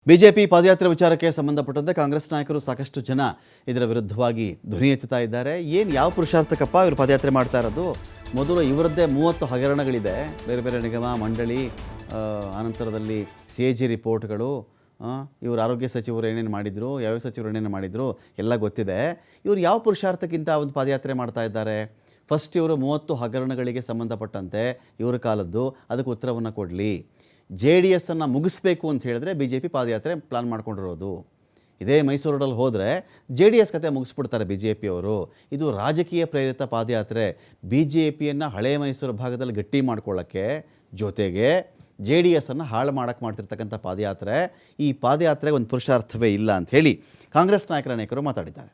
BJP ಪಾದಯಾತ್ರೆ ವಿಚಾರಕ್ಕೆ ಸಂಬಂಧಪಟ್ಟಂತೆ ಕಾಂಗ್ರೆಸ್ ನಾಯಕರು ಸಾಕಷ್ಟು ಜನ ಇದರ ವಿರುದ್ಧವಾಗಿ ಧ್ವನಿ ಎತ್ತುತ್ತಾ ಇದ್ದಾರೆ. ಯಾವ ಪುರುಷಾರ್ಥಕಪ್ಪ ಇವರು ಪಾದಯಾತ್ರೆ ಮಾಡ್ತಾ ಇರೋದು? ಮೊದಲು ಇವರದ್ದೇ 30 ಹಗರಣಗಳಿದೆ, ಬೇರೆ ಬೇರೆ ನಿಗಮ ಮಂಡಳಿ, ಅನಂತರದಲ್ಲಿ CAG ರಿಪೋರ್ಟ್ಗಳು, ಇವರು ಆರೋಗ್ಯ ಸಚಿವರು ಏನೇನು ಮಾಡಿದರು, ಯಾವ ಸಚಿವರು ಏನೇನು ಮಾಡಿದರು ಎಲ್ಲ ಗೊತ್ತಿದೆ. ಇವರು ಯಾವ ಪುರುಷಾರ್ಥಕ್ಕಿಂತ ಒಂದು ಪಾದಯಾತ್ರೆ ಮಾಡ್ತಾ ಇದ್ದಾರೆ? ಫಸ್ಟ್ ಇವರು 30 ಹಗರಣಗಳಿಗೆ ಸಂಬಂಧಪಟ್ಟಂತೆ ಇವರ ಕಾಲದ್ದು, ಅದಕ್ಕೆ ಉತ್ತರವನ್ನು ಕೊಡಲಿ. JDS ಅನ್ನು ಮುಗಿಸ್ಬೇಕು ಅಂತ ಹೇಳಿದ್ರೆ BJP ಪಾದಯಾತ್ರೆ ಪ್ಲಾನ್ ಮಾಡ್ಕೊಂಡಿರೋದು. ಇದೇ ಮೈಸೂರು ರೋಡಲ್ಲಿ ಹೋದರೆ JDS ಕತೆ ಮುಗಿಸ್ಬಿಡ್ತಾರೆ BJP ಅವರು. ಇದು ರಾಜಕೀಯ ಪ್ರೇರಿತ ಪಾದಯಾತ್ರೆ. BJPಯನ್ನು ಹಳೆ ಮೈಸೂರು ಭಾಗದಲ್ಲಿ ಗಟ್ಟಿ ಮಾಡ್ಕೊಳ್ಳೋಕ್ಕೆ, ಜೊತೆಗೆ JDS ಅನ್ನು ಹಾಳು ಮಾಡೋಕ್ಕೆ ಮಾಡ್ತಿರ್ತಕ್ಕಂಥ ಪಾದಯಾತ್ರೆ. ಈ ಪಾದಯಾತ್ರೆಗೆ ಒಂದು ಪುರುಷಾರ್ಥವೇ ಇಲ್ಲ ಅಂಥೇಳಿ ಕಾಂಗ್ರೆಸ್ ನಾಯಕರು ಮಾತಾಡಿದ್ದಾರೆ.